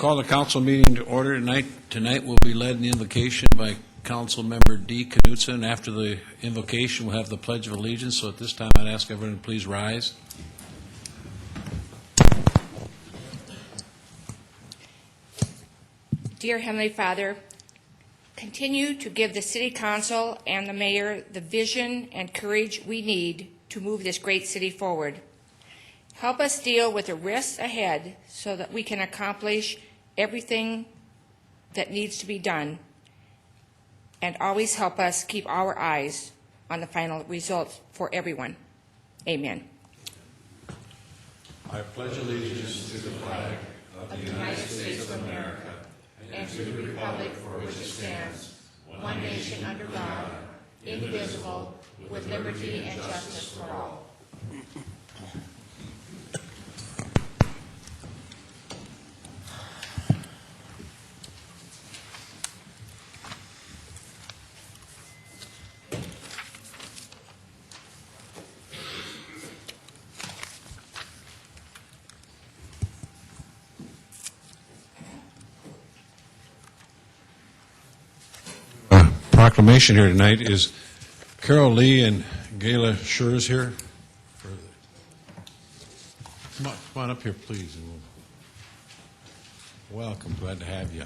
Call the council meeting to order tonight. Tonight will be led in the invocation by Council Member D. Knutson. After the invocation, we'll have the Pledge of Allegiance. So at this time, I'd ask everyone to please rise. Dear Heavenly Father, continue to give the City Council and the Mayor the vision and courage we need to move this great city forward. Help us deal with the risks ahead so that we can accomplish everything that needs to be done, and always help us keep our eyes on the final results for everyone. Amen. I pledge allegiance to the flag of the United States of America and to the republic for which it stands, one nation under God, indivisible, with liberty and justice for all. Proclamation here tonight is Carol Lee and Gayla Schurz here. Come on up here, please. Welcome, glad to have you.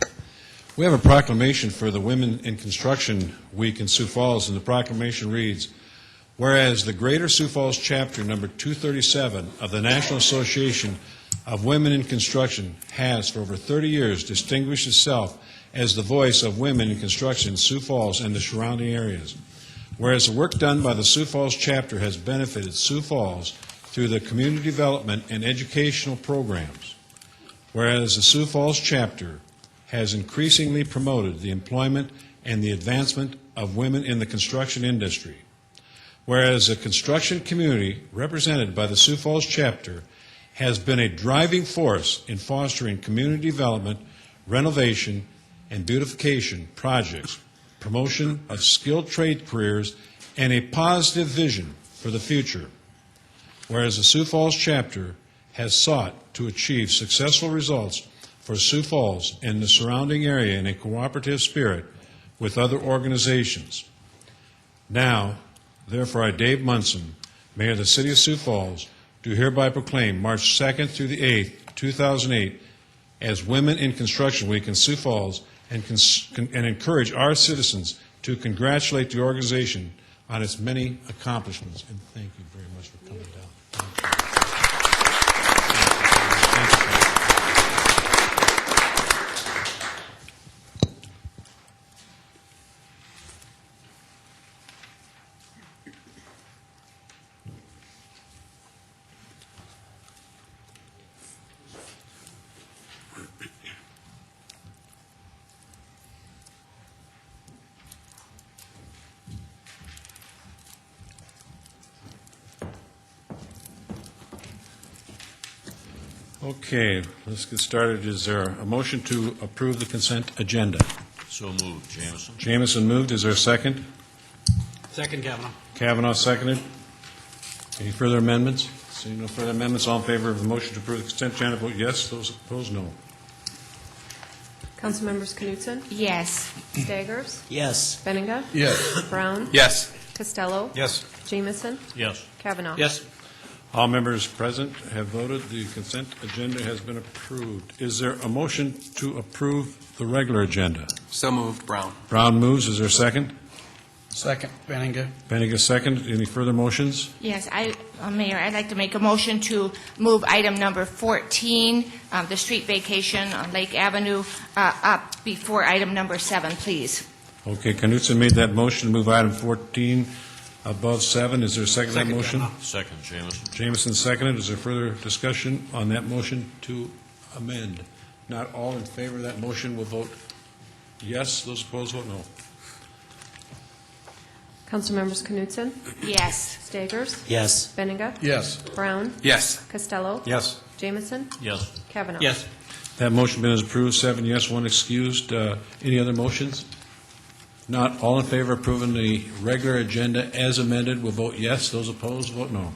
We have a proclamation for the Women in Construction Week in Sioux Falls, and the proclamation reads, whereas the Greater Sioux Falls Chapter number 237 of the National Association of Women in Construction has for over 30 years distinguished itself as the voice of women in construction in Sioux Falls and the surrounding areas. Whereas the work done by the Sioux Falls chapter has benefited Sioux Falls through the community development and educational programs. Whereas the Sioux Falls chapter has increasingly promoted the employment and the advancement of women in the construction industry. Whereas the construction community represented by the Sioux Falls chapter has been a driving force in fostering community development, renovation, and beautification projects, promotion of skilled trade careers, and a positive vision for the future. Whereas the Sioux Falls chapter has sought to achieve successful results for Sioux Falls and the surrounding area in a cooperative spirit with other organizations. Now, therefore, I, Dave Munson, Mayor of the City of Sioux Falls, do hereby proclaim March 2nd through the 8th, 2008, as Women in Construction Week in Sioux Falls, and encourage our citizens to congratulate the organization on its many accomplishments. And thank you very much for coming down. Okay, let's get started. Is there a motion to approve the consent agenda? So moved, Jamison. Jamison moved. Is there a second? Second, Kavanaugh. Kavanaugh seconded. Any further amendments? Seeing no further amendments, all in favor of the motion to approve the consent agenda, vote yes. Those opposed, no. Councilmembers Knutson? Yes. Staggers? Yes. Benninga? Yes. Brown? Yes. Costello? Yes. Jamison? Yes. Kavanaugh? Yes. All members present have voted. The consent agenda has been approved. Is there a motion to approve the regular agenda? So moved, Brown. Brown moves. Is there a second? Second, Benninga. Benninga second. Any further motions? Yes, Mayor, I'd like to make a motion to move item number 14, the street vacation on Lake Avenue, up before item number 7, please. Okay, Knutson made that motion to move item 14 above 7. Is there a second to that motion? Second, Jamison. Jamison seconded. Is there further discussion on that motion to amend? Not all in favor of that motion will vote yes. Those opposed vote no. Councilmembers Knutson? Yes. Staggers? Yes. Benninga? Yes. Brown? Yes. Costello? Yes. Jamison? Yes. Kavanaugh? Yes. That motion been approved, 7 yes, 1 excused. Any other motions? Not all in favor of approving the regular agenda as amended will vote yes. Those opposed vote no.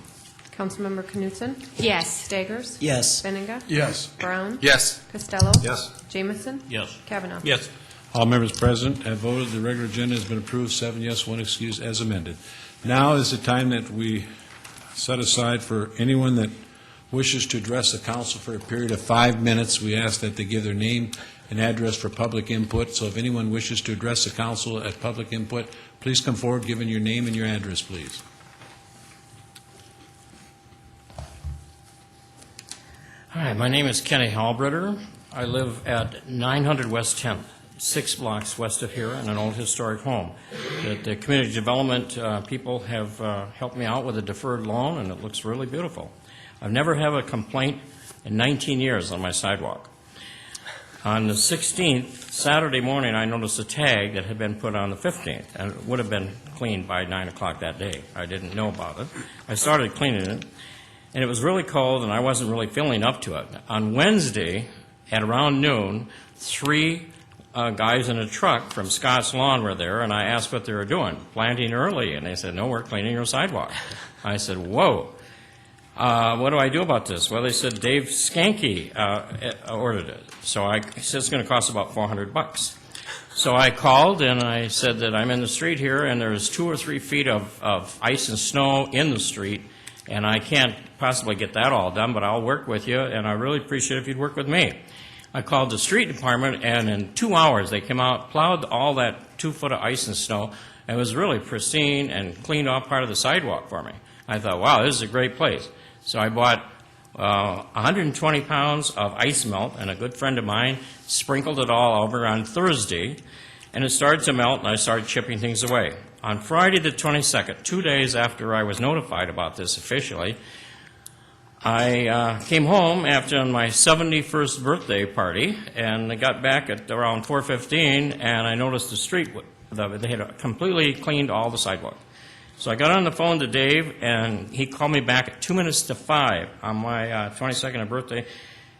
Councilmember Knutson? Yes. Staggers? Yes. Benninga? Yes. Brown? Yes. Costello? Yes. Jamison? Yes. Kavanaugh? Yes. All members present have voted. The regular agenda has been approved, 7 yes, 1 excuse, as amended. Now is the time that we set aside for anyone that wishes to address the council for a period of 5 minutes. We ask that they give their name and address for public input. So if anyone wishes to address the council at public input, please come forward, giving your name and your address, please. Hi, my name is Kenny Halbritter. I live at 900 West 10th, 6 blocks west of here, in an old historic home. The community development people have helped me out with a deferred loan, and it looks really beautiful. I've never had a complaint in 19 years on my sidewalk. On the 16th, Saturday morning, I noticed a tag that had been put on the 15th, and it would have been cleaned by 9 o'clock that day. I didn't know about it. I started cleaning it, and it was really cold, and I wasn't really feeling up to it. On Wednesday, at around noon, 3 guys in a truck from Scott's Lawn were there, and I asked what they were doing, planting early, and they said, no, we're cleaning your sidewalk. I said, whoa. What do I do about this? Well, they said Dave Skanke ordered it. So I said it's going to cost about $400. So I called and I said that I'm in the street here and there's 2 or 3 feet of ice and snow in the street, and I can't possibly get that all done, but I'll work with you, and I really appreciate if you'd work with me. I called the street department, and in 2 hours they came out, plowed all that 2 foot of ice and snow, and it was really pristine and cleaned off part of the sidewalk for me. I thought, wow, this is a great place. So I bought 120 pounds of ice melt, and a good friend of mine sprinkled it all over on Thursday, and it started to melt, and I started chipping things away. On Friday the 22nd, 2 days after I was notified about this officially, I came home after my 71st birthday party, and I got back at around 4:15, and I noticed the street, they had completely cleaned all the sidewalk. So I got on the phone to Dave, and he called me back at 2 minutes to 5 on my 22nd birthday.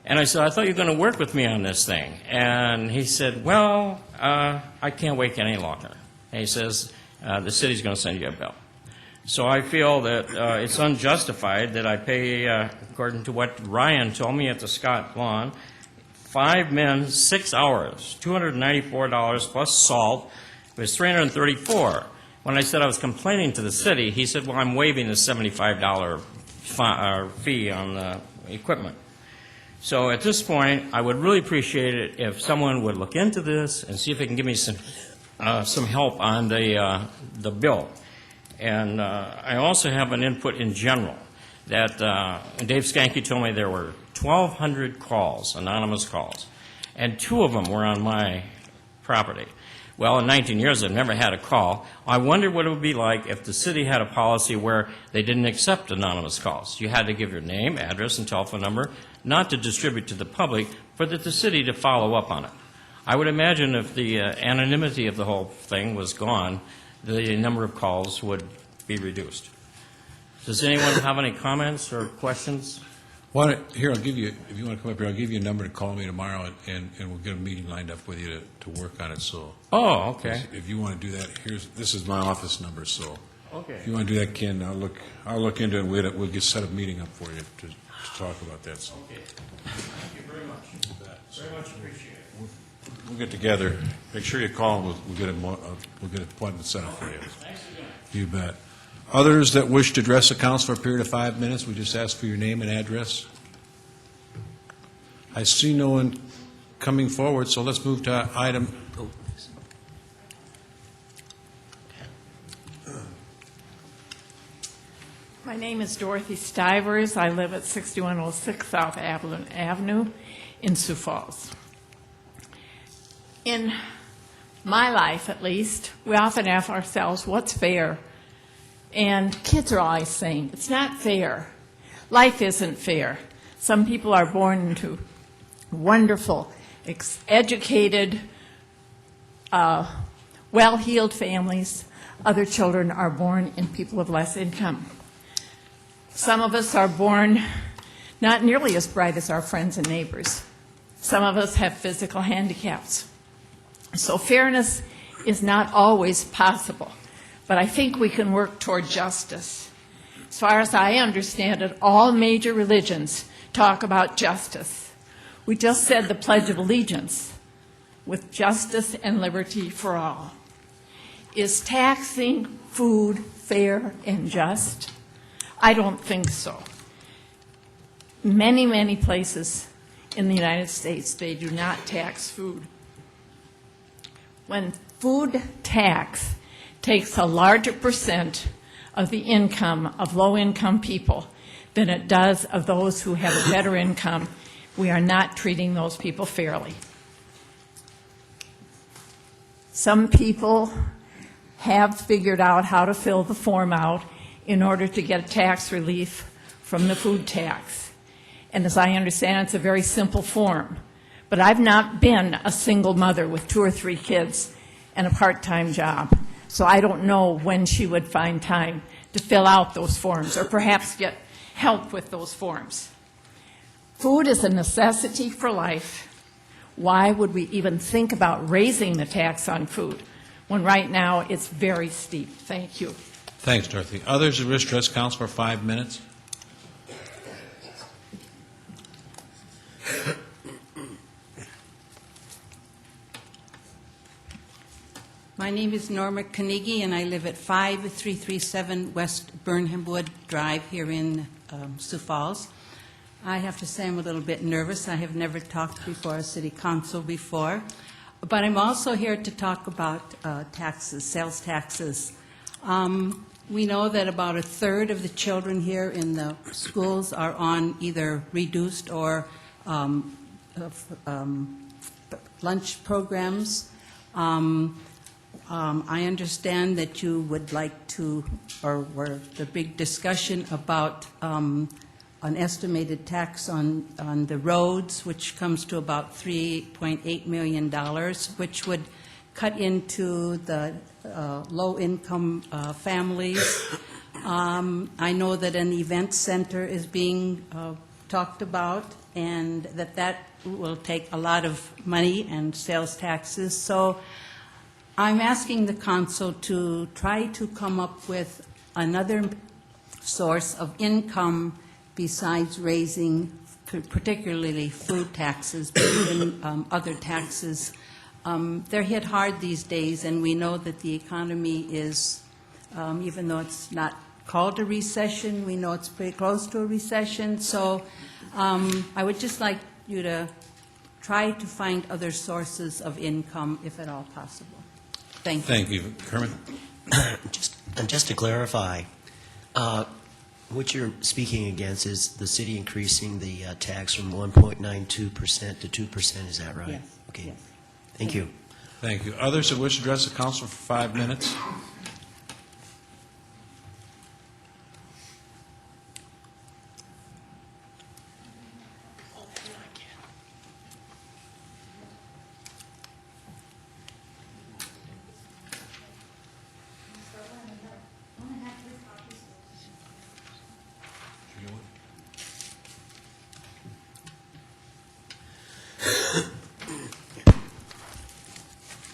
And I said, I thought you were going to work with me on this thing. And he said, well, I can't wait any longer. And he says, the city's going to send you a bill. So I feel that it's unjustified that I pay, according to what Ryan told me at the Scott Lawn, 5 men, 6 hours, $294 plus salt. It was $334. When I said I was complaining to the city, he said, well, I'm waiving the $75 fee on the equipment. So at this point, I would really appreciate it if someone would look into this and see if they can give me some help on the bill. And I also have an input in general that Dave Skanke told me there were 1,200 calls, anonymous calls, and 2 of them were on my property. Well, in 19 years, I've never had a call. I wonder what it would be like if the city had a policy where they didn't accept anonymous calls. You had to give your name, address, and telephone number, not to distribute to the public, but that the city to follow up on it. I would imagine if the anonymity of the whole thing was gone, the number of calls would be reduced. Does anyone have any comments or questions? Here, I'll give you, if you want to come up here, I'll give you a number to call me tomorrow, and we'll get a meeting lined up with you to work on it. So, Oh, okay. if you want to do that, this is my office number. So, Okay. if you want to do that, Ken, I'll look into it. And we'll get set up a meeting up for you to talk about that. So, Okay. Thank you very much. Very much appreciated. we'll get together. Make sure you call, and we'll get an appointment set up for you. Thanks again. You bet. Others that wish to address the council for a period of 5 minutes, we just ask for your name and address. I see no one coming forward, so let's move to item. My name is Dorothy Stivers. I live at 6106 South Avenue in Sioux Falls. In my life, at least, we often ask ourselves, what's fair? And kids are always saying, it's not fair. Life isn't fair. Some people are born into wonderful, educated, well-heeled families. Other children are born in people of less income. Some of us are born not nearly as bright as our friends and neighbors. Some of us have physical handicaps. So fairness is not always possible. But I think we can work toward justice. As far as I understand it, all major religions talk about justice. We just said the Pledge of Allegiance, with justice and liberty for all. Is taxing food fair and just? I don't think so. Many, many places in the United States, they do not tax food. When food tax takes a larger percent of the income of low-income people than it does of those who have a better income, we are not treating those people fairly. Some people have figured out how to fill the form out in order to get tax relief from the food tax. And as I understand, it's a very simple form. But I've not been a single mother with 2 or 3 kids and a part-time job. So I don't know when she would find time to fill out those forms or perhaps get help with those forms. Food is a necessity for life. Why would we even think about raising the tax on food when right now it's very steep? Thank you. Thanks, Dorothy. Others who wish to address council for 5 minutes? My name is Norma Carnegie, and I live at 5337 West Burnhamwood Drive here in Sioux Falls. I have to say I'm a little bit nervous. I have never talked before a city council before. But I'm also here to talk about taxes, sales taxes. We know that about 1/3 of the children here in the schools are on either reduced or lunch programs. I understand that you would like to, or were the big discussion about an estimated tax on the roads, which comes to about $3.8 million, which would cut into the low-income families. I know that an event center is being talked about, and that will take a lot of money and sales taxes. So I'm asking the council to try to come up with another source of income besides raising particularly food taxes, but even other taxes. They're hit hard these days, and we know that the economy is, even though it's not called a recession, we know it's pretty close to a recession. So I would just like you to try to find other sources of income, if at all possible. Thank you. Thank you. Kermit? Just to clarify, what you're speaking against is the city increasing the tax from 1.92% to 2%, is that right? Yes. Okay. Yes. Thank you. Thank you. Others who wish to address the council for 5 minutes?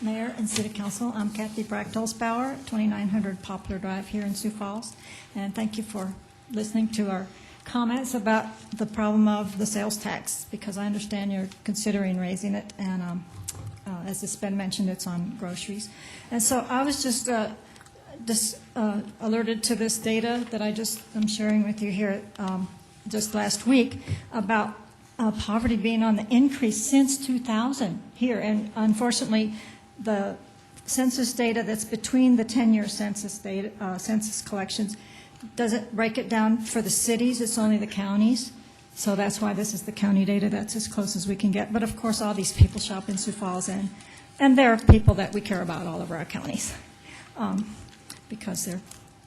Mayor and City Council, I'm Kathy Brackdolsbauer, 2900 Poplar Drive here in Sioux Falls, and thank you for listening to our comments about the problem of the sales tax, because I understand you're considering raising it, and as it's been mentioned, it's on groceries. And so I was just alerted to this data that I'm sharing with you here just last week about poverty being on the increase since 2000 here, and unfortunately, the census data that's between the 10-year census data, census collections doesn't break it down for the cities. It's only the counties. So that's why this is the county data. That's as close as we can get. But of course, all these people shop in Sioux Falls, and they're people that we care about all over our counties because they're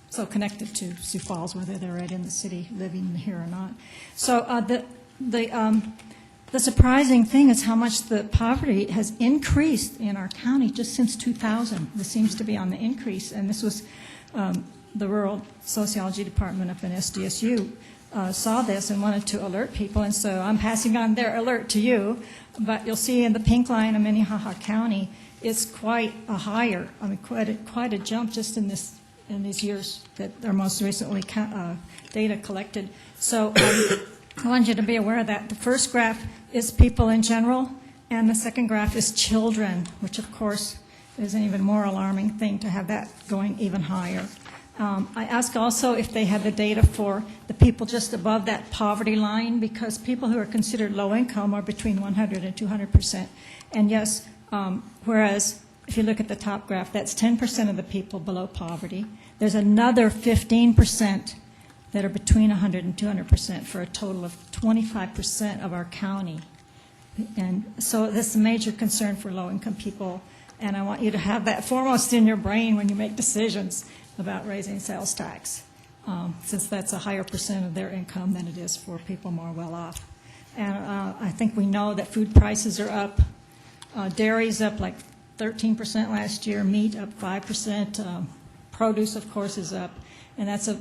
so connected to Sioux Falls, whether they're right in the city living here or not. So the surprising thing is how much the poverty has increased in our county just since 2000. This seems to be on the increase, and this was the Rural Sociology Department up in SDSU saw this and wanted to alert people, and so I'm passing on their alert to you. But you'll see in the pink line of Minnehaha County, it's quite a higher, I mean, quite a jump just in this in these years that are most recently data collected. So I want you to be aware of that. The first graph is people in general, and the second graph is children, which of course is an even more alarming thing to have that going even higher. I asked also if they had the data for the people just above that poverty line, because people who are considered low income are between 100 and 200%. And yes, whereas if you look at the top graph, that's 10% of the people below poverty. There's another 15% that are between 100 and 200%, for a total of 25% of our county. And so this is a major concern for low-income people, and I want you to have that foremost in your brain when you make decisions about raising sales tax, since that's a higher percent of their income than it is for people more well-off. And I think we know that food prices are up. Dairy's up like 13% last year, meat up 5%, produce, of course, is up, and that's a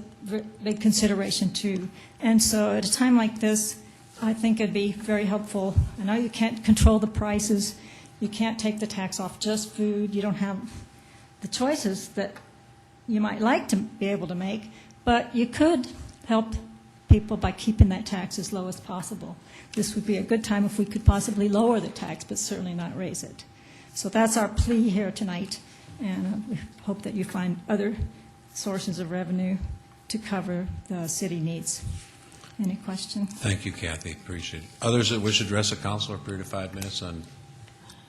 big consideration, too. And so at a time like this, I think it'd be very helpful. I know you can't control the prices. You can't take the tax off just food. You don't have the choices that you might like to be able to make, but you could help people by keeping that tax as low as possible. This would be a good time if we could possibly lower the tax, but certainly not raise it. So that's our plea here tonight, and we hope that you find other sources of revenue to cover the city needs. Any questions? Thank you, Kathy. Appreciate it. Others that wish to address the council, a period of 5 minutes on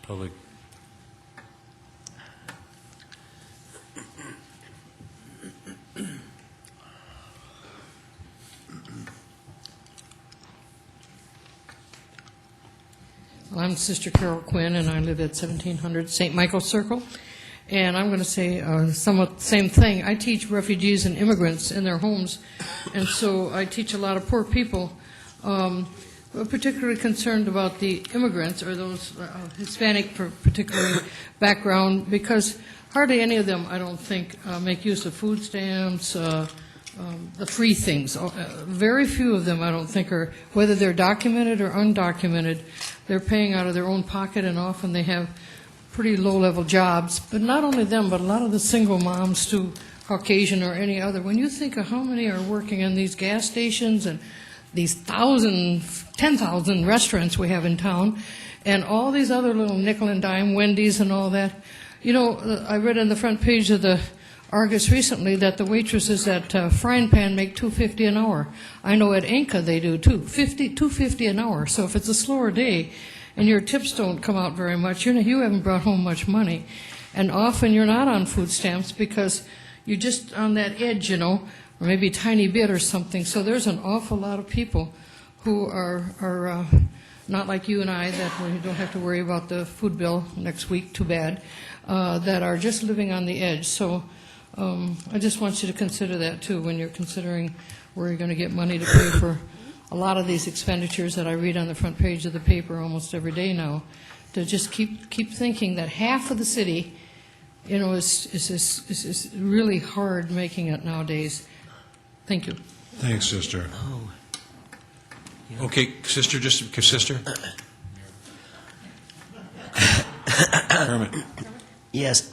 public. I'm Sister Carol Quinn, and I live at 1700 St. Michael's Circle. And I'm going to say somewhat the same thing. I teach refugees and immigrants in their homes, and so I teach a lot of poor people. We're particularly concerned about the immigrants, or those Hispanic particularly background, because hardly any of them, I don't think, make use of food stamps, the free things. Very few of them, I don't think, are, whether they're documented or undocumented, they're paying out of their own pocket, and often they have pretty low-level jobs. But not only them, but a lot of the single moms, too, Caucasian or any other. When you think of how many are working in these gas stations and these 10,000 restaurants we have in town, and all these other little nickel and dime Wendy's and all that. You know, I read on the front page of the Argus recently that the waitresses at Frying Pan make $2.50 an hour. I know at Inca they do too, $2.50 an hour. So if it's a slower day and your tips don't come out very much, you haven't brought home much money. And often you're not on food stamps because you're just on that edge, or maybe a tiny bit or something. So there's an awful lot of people who are not like you and I, that we don't have to worry about the food bill next week, too bad, that are just living on the edge. So I just want you to consider that, too, when you're considering where you're going to get money to pay for a lot of these expenditures that I read on the front page of the paper almost every day now, to just keep thinking that half of the city, is really hard making it nowadays. Thank you. Thanks, sister. Oh. Yeah. Okay, sister, sister. Kermit. Yes,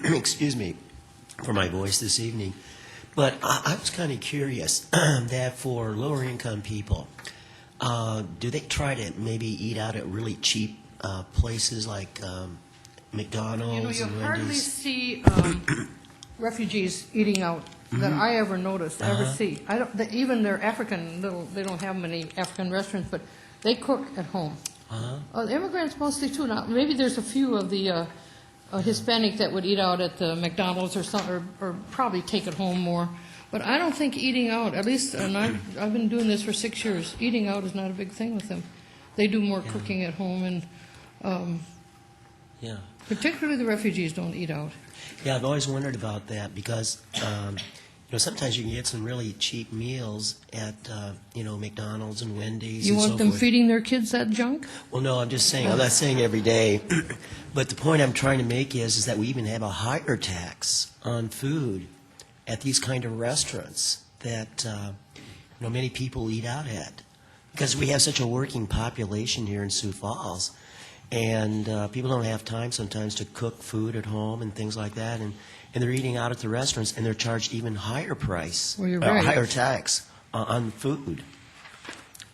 excuse me for my voice this evening, but I was kind of curious that for lower income people, do they try to maybe eat out at really cheap places like McDonald's You and hardly Wendy's? see refugees eating out that I ever noticed, ever see. Even their African they don't have many African restaurants, but they cook at home. Immigrants mostly too. Now maybe there's a few of the Hispanic that would eat out at the McDonald's or something, or probably take it home more. But I don't think eating out, at least, and I've been doing this for 6 years, eating out is not a big thing with them. They do more cooking at home, and particularly the refugees don't eat out. Yeah, I've always wondered about that because, sometimes you can get some really cheap meals at, McDonald's and Wendy's You and want so them forth. feeding their kids that junk? Well, no, I'm just saying, I'm not saying every day. But the point I'm trying to make is that we even have a higher tax on food at these kind of restaurants that, many people eat out at. Because we have such a working population here in Sioux Falls. and people don't have time sometimes to cook food at home and things like that, and they're eating out at the restaurants, and they're charged even higher price, Well, you're right. higher tax on food.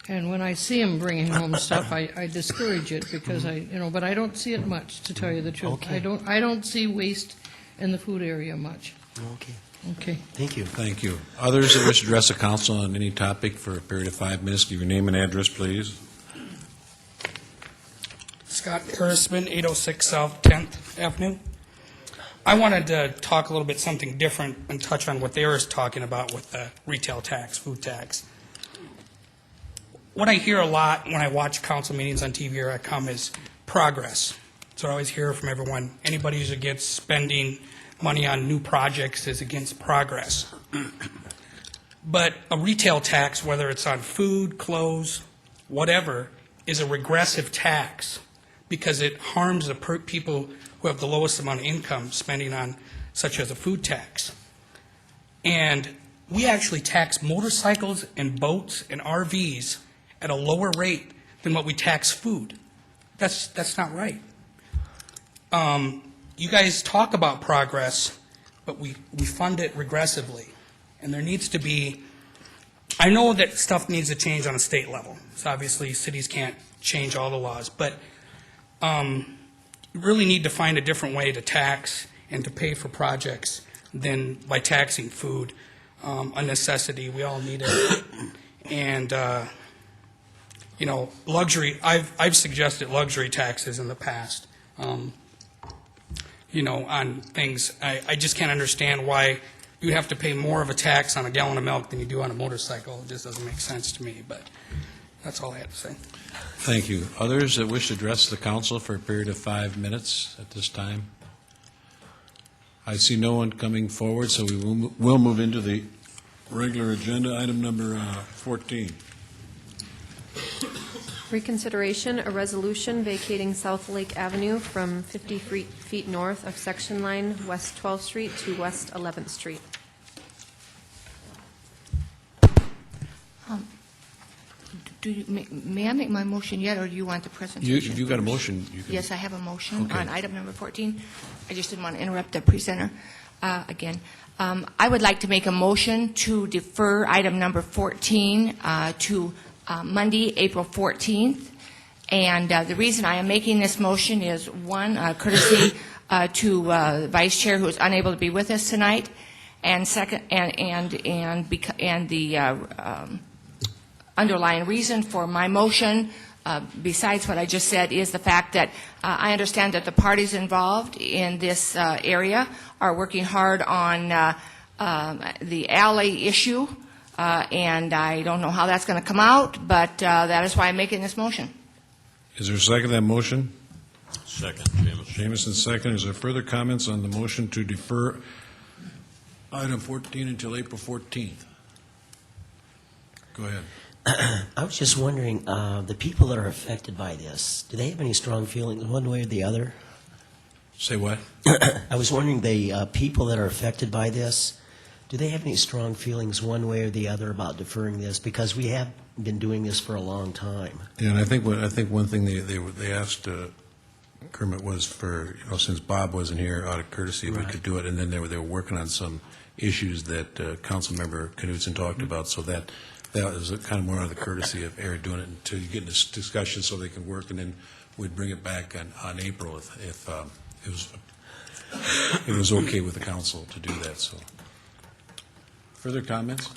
And when I see them bringing home stuff, I discourage it because but I don't see it much, to tell you the truth. Okay. I don't see waste in the food area much. Okay, Okay. thank you. Thank you. Others that wish to address the council on any topic for a period of 5 minutes, give your name and address, please. Scott Harrisman, 806 South 10th Avenue. I wanted to talk a little bit something different and touch on what they were talking about with the retail tax, food tax. What I hear a lot when I watch council meetings on TV or I come is progress. So I always hear from everyone, anybody who's against spending money on new projects is against progress. But a retail tax, whether it's on food, clothes, whatever, is a regressive tax because it harms the people who have the lowest amount of income spending on, such as a food tax. And we actually tax motorcycles and boats and RVs at a lower rate than what we tax food. That's not right. You guys talk about progress, but we fund it regressively. And there needs to be, I know that stuff needs to change on a state level. So obviously cities can't change all the laws, but you really need to find a different way to tax and to pay for projects than by taxing food, a necessity. We all need it. And luxury, I've suggested luxury taxes in the past, on things. I just can't understand why you have to pay more of a tax on a gallon of milk than you do on a motorcycle. It just doesn't make sense to me, but that's all I have to say. Thank you. Others that wish to address the council for a period of 5 minutes at this time? I see no one coming forward, so we will move into the regular agenda, item number 14. Reconsideration, a resolution vacating South Lake Avenue from 50 feet north of section line West 12th Street to West 11th Street. May I make my motion yet, or do you want the presentation? You got a motion? You can- Yes, I have a motion Okay. on item number 14. I just didn't want to interrupt the presenter again. I would like to make a motion to defer item number 14 to Monday, April 14th. And the reason I am making this motion is, one, courtesy to the vice chair who is unable to be with us tonight, and second, and the underlying reason for my motion, besides what I just said, is the fact that I understand that the parties involved in this area are working hard on the alley issue, and I don't know how that's going to come out, but that is why I'm making this motion. Is there a second to that motion? Second, Jameson. Jameson, second. Is there further comments on the motion to defer item 14 until April 14th? Go ahead. I was just wondering, the people that are affected by this, do they have any strong feelings one way or the other? Say what? I was wondering, the people that are affected by this, do they have any strong feelings one way or the other about deferring this? Because we have been doing this for a long time. Yeah, and I think one thing they asked Kermit was for, since Bob wasn't here, out of courtesy, if we could do it, and then they were working on some issues that Councilmember Knudsen talked about, so that is kind of more out of the courtesy of Eric doing it until you get in this discussion so they can work, and then we'd bring it back on April if it was okay with the council to do that. So, further comments?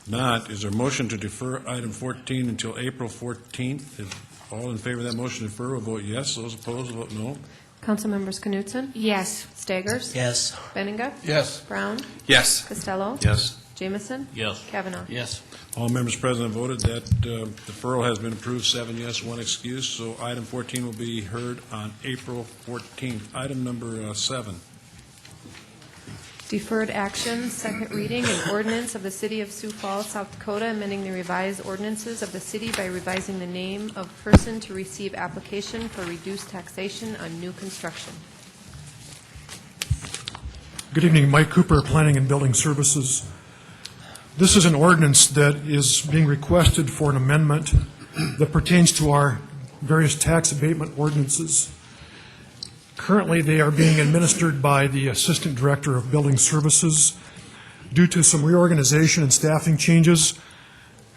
Not. Is there a motion to defer item 14 until April 14th? If all in favor of that motion to defer will vote yes. Those opposed will vote no. Councilmembers Knudsen? Yes. Staggers? Yes. Benninga? Yes. Brown? Yes. Costello? Yes. Jamison? Yes. Kavanaugh? Yes. All members present have voted. That deferral has been approved, 7 yes, 1 excuse. So item 14 will be heard on April 14th. Item number 7. Deferred action, second reading, an ordinance of the City of Sioux Falls, South Dakota, amending the revised ordinances of the city by revising the name of person to receive application for reduced taxation on new construction. Good evening, Mike Cooper, Planning and Building Services. This is an ordinance that is being requested for an amendment that pertains to our various tax abatement ordinances. Currently, they are being administered by the Assistant Director of Building Services. Due to some reorganization and staffing changes,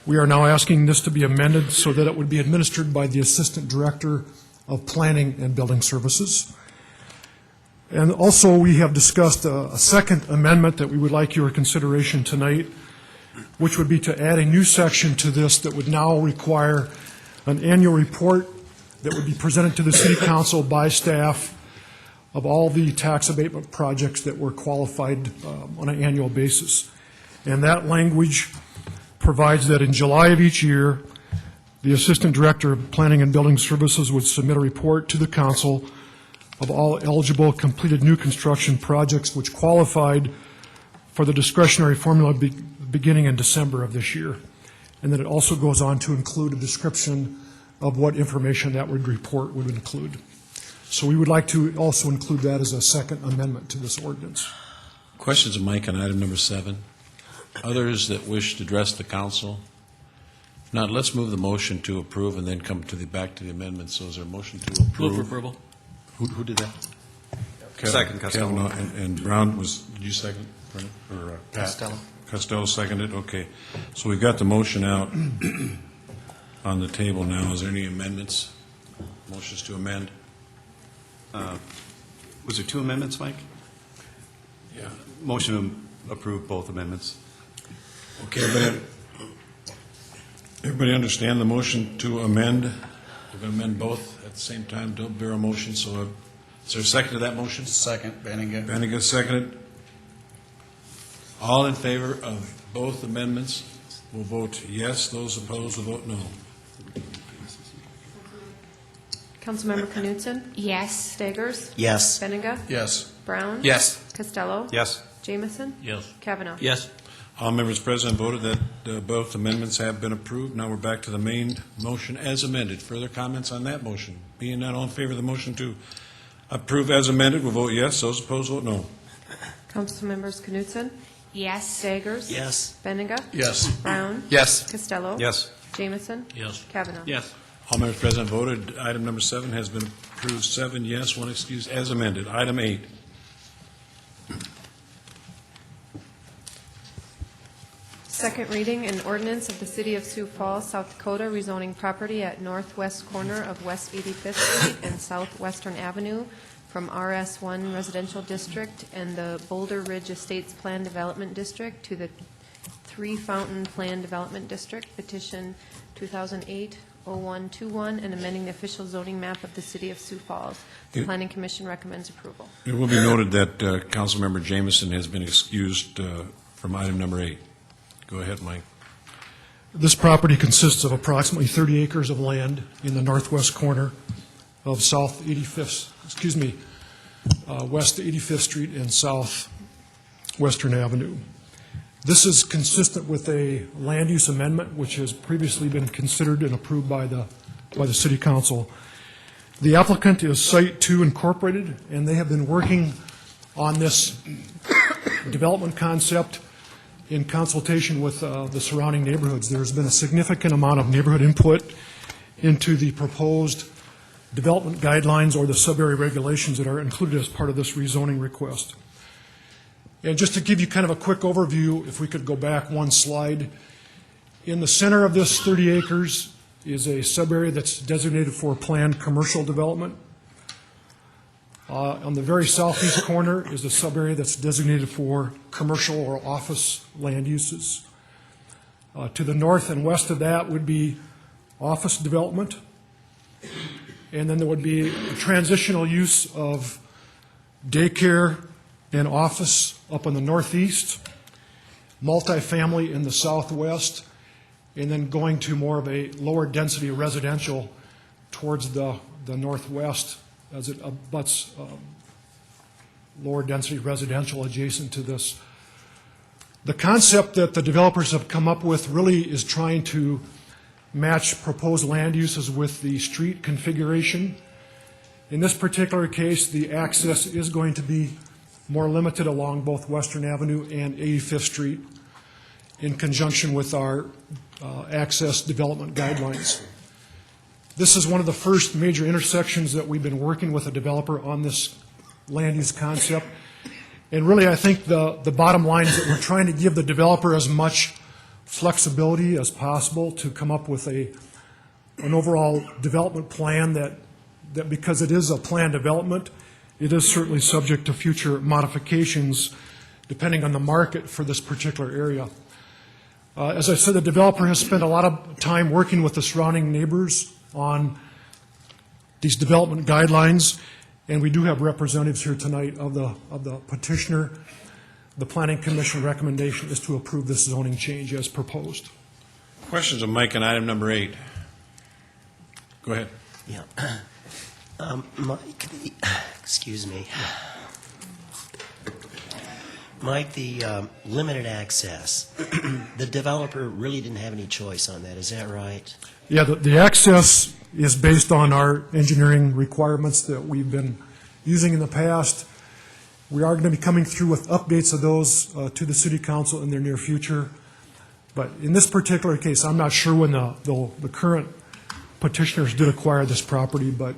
we are now asking this to be amended so that it would be administered by the Assistant Director of Planning and Building Services. And also, we have discussed a second amendment that we would like your consideration tonight, which would be to add a new section to this that would now require an annual report that would be presented to the City Council by staff of all the tax abatement projects that were qualified on an annual basis. And that language provides that in July of each year, the Assistant Director of Planning and Building Services would submit a report to the Council of all eligible completed new construction projects which qualified for the discretionary formula beginning in December of this year. And then it also goes on to include a description of what information that report would include. So we would like to also include that as a second amendment to this ordinance. Questions of Mike on item number 7? Others that wish to address the council? If not, let's move the motion to approve and then come to back to the amendment. So is there a motion to approve? Move for approval. Who did that? Second, Costello. Kavanaugh and Brown, did you second? Or Pat? Costello. Costello seconded, okay. So we've got the motion out on the table now. Is there any amendments? Motions to amend? Was there 2 amendments, Mike? Yeah. Motion to approve both amendments. Okay, everybody understand the motion to amend? We're going to amend both at the same time. Don't bear a motion. So is there a second to that motion? Second, Benninga. Benninga seconded. All in favor of both amendments will vote yes. Those opposed will vote no. Councilmember Knutson? Yes. Staggers? Yes. Benninga? Yes. Brown? Yes. Costello? Yes. Jamison? Yes. Kavanaugh? Yes. All members present voted that both amendments have been approved. Now we're back to the main motion as amended. Further comments on that motion? Being not all in favor of the motion to approve as amended, will vote yes. Those opposed, vote no. Councilmembers Knutson? Yes. Staggers? Yes. Benninga? Yes. Brown? Yes. Costello? Yes. Jamison? Yes. Kavanaugh? Yes. All members present voted. Item number 7 has been approved. 7 yes, 1 excuse, as amended. Item 8. Second reading, an ordinance of the City of Sioux Falls, South Dakota, rezoning property at northwest corner of West 85th Street and Southwestern Avenue from RS1 Residential District and the Boulder Ridge Estates Plan Development District to the Three Fountain Plan Development District, petition 2008-0121, and amending the official zoning map of the City of Sioux Falls. The Planning Commission recommends approval. It will be noted that Councilmember Jamison has been excused from item number 8. Go ahead, Mike. This property consists of approximately 30 acres of land in the northwest corner of West 85th Street and Southwestern Avenue. This is consistent with a land use amendment which has previously been considered and approved by the City Council. The applicant is Site 2 Incorporated, and they have been working on this development concept in consultation with the surrounding neighborhoods. There's been a significant amount of neighborhood input into the proposed development guidelines or the sub-area regulations that are included as part of this rezoning request. And just to give you kind of a quick overview, if we could go back one slide, in the center of this 30 acres is a sub-area that's designated for planned commercial development. On the very southeast corner is the sub-area that's designated for commercial or office land uses. To the north and west of that would be office development. And then there would be a transitional use of daycare and office up in the northeast, multifamily in the southwest, and then going to more of a lower density residential towards the northwest as it abuts lower density residential adjacent to this. The concept that the developers have come up with really is trying to match proposed land uses with the street configuration. In this particular case, the access is going to be more limited along both Western Avenue and 85th Street in conjunction with our access development guidelines. This is one of the first major intersections that we've been working with a developer on this land use concept. And really, I think the bottom line is that we're trying to give the developer as much flexibility as possible to come up with an overall development plan that because it is a planned development, it is certainly subject to future modifications depending on the market for this particular area. As I said, the developer has spent a lot of time working with the surrounding neighbors on these development guidelines, and we do have representatives here tonight of the petitioner. The Planning Commission recommendation is to approve this zoning change as proposed. Questions of Mike on item number 8? Go ahead. Yeah. Mike, excuse me. Mike, the limited access, the developer really didn't have any choice on that, is that right? Yeah, the access is based on our engineering requirements that we've been using in the past. We are going to be coming through with updates of those to the City Council in the near future. But in this particular case, I'm not sure when the current petitioners did acquire this property, but